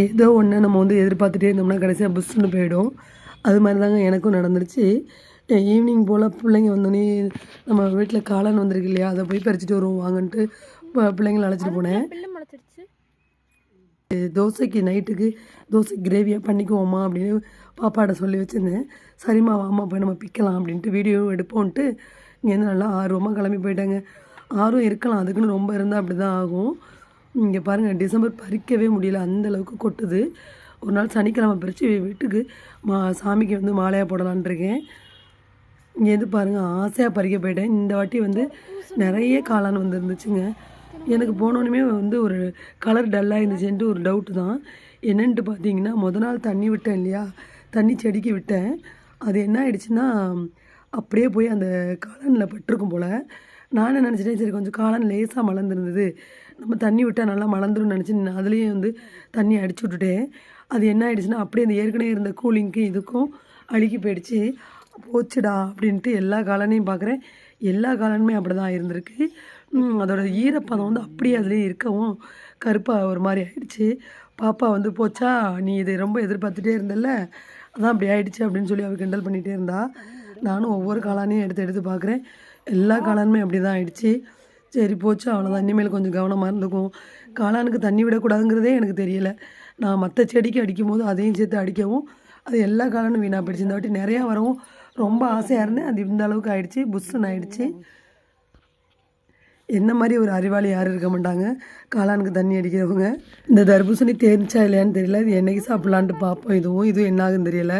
ஏதோ ஒன்று நம்ம வந்து எதிர்பார்த்துட்டே இருந்தோம்னா கடைசியாக புஷ்ஷுன்னு போயிடும். அது மாதிரி தாங்க எனக்கும் நடந்துருச்சு. ஈவினிங் போல் பிள்ளைங்க வந்தோடனே நம்ம வீட்டில் காளான் வந்திருக்கு இல்லையா, அதை போய் பறிச்சுட்டு வருவோம் வாங்கன்ட்டு பிள்ளைங்களை அழைச்சிட்டு போனேன். தோசைக்கு நைட்டுக்கு தோசை கிரேவியாக பண்ணிக்குவோம்மா அப்படின்னு பாப்பாட்ட சொல்லி வச்சுருந்தேன். சரிம்மா வாம்மா போய் நம்ம பிக்கலாம் அப்படின்ட்டு வீடியோவும் எடுப்போன்ட்டு இங்கேருந்து நல்லா ஆர்வமாக கிளம்பி போயிட்டாங்க. ஆர்வம் இருக்கலாம், அதுக்குன்னு ரொம்ப இருந்தால் அப்படி தான் ஆகும். இங்கே பாருங்கள், டிசம்பர் பறிக்கவே முடியல, அந்தளவுக்கு கொட்டுது. ஒரு நாள் சனிக்கிழமை பறித்து வீட்டுக்கு சாமிக்கு வந்து மாலையாக போடலான் இருக்கேன். இங்கேருந்து பாருங்கள், ஆசையாக பறிக்க போயிட்டேன். இந்த வாட்டி வந்து நிறைய காளான் வந்துருந்துச்சுங்க. எனக்கு போனோன்னுமே வந்து ஒரு கலர் டல்லாக இருந்துச்சுன்ட்டு ஒரு டவுட்டு தான். என்னென்ட்டு பார்த்தீங்கன்னா, நாள் தண்ணி விட்டேன் இல்லையா, தண்ணி செடிக்கு விட்டேன். அது என்ன ஆயிடுச்சுன்னா, அப்படியே போய் அந்த காளானில் பட்டிருக்கும் போல். நான் என்ன நினச்சிட்டேன், சரி கொஞ்சம் காளான் லேசாக மலர்ந்துருந்தது, நம்ம தண்ணி விட்டால் நல்லா மலர்ந்துரும்னு நினச்சி நான் அதுலேயே வந்து தண்ணி அடிச்சு விட்டுட்டேன். அது என்ன ஆயிடுச்சுன்னா, அப்படியே அந்த ஏற்கனவே இருந்த கூலிங்க்கு இதுக்கும் அழுகி போயிடுச்சு. போச்சுடா அப்படின்ட்டு எல்லா காளானையும் பார்க்குறேன், எல்லா காளானுமே அப்படி தான் இருந்திருக்கு. அதோட ஈரப்பதம் வந்து அப்படியே அதிலே இருக்கவும் கருப்பாக ஒரு மாதிரி ஆயிடுச்சு. பாப்பா வந்து போச்சா, நீ இதை ரொம்ப எதிர்பார்த்துட்டே இருந்தல்ல, அதான் அப்படி ஆயிடுச்சு அப்படின்னு சொல்லி அவள் கிண்டல் பண்ணிகிட்டே இருந்தா. நானும் ஒவ்வொரு காளானையும் எடுத்து எடுத்து பார்க்குறேன், எல்லா காளானுமே அப்படி தான் ஆயிடுச்சு. சரி போச்சு, அவ்வளோதான், இனிமேல் கொஞ்சம் கவனமாக இருந்துக்கும். காளானுக்கு தண்ணி விடக்கூடாதுங்கிறதே எனக்கு தெரியலை. நான் மற்ற செடிக்கு அடிக்கும்போது அதையும் சேர்த்து அடிக்கவும் அது எல்லா காளானும் வீணாக போயிடுச்சு. இந்த வாட்டி நிறையா வரவும் ரொம்ப ஆசையாக இருந்தேன், அது இந்த அளவுக்கு ஆயிடுச்சு, புஷ்ஷுன்னு ஆயிடுச்சு. என்ன மாதிரி ஒரு அறிவாளி யாரும் இருக்க மாட்டாங்க காளானுக்கு தண்ணி அடிக்கிறவங்க. இந்த தர்பூசணி தேர்ச்சா இல்லையான்னு தெரியல, இது என்னைக்கு சாப்பிட்லான்ட்டு பார்ப்போம். இதுவும் என்ன ஆகுன்னு தெரியல.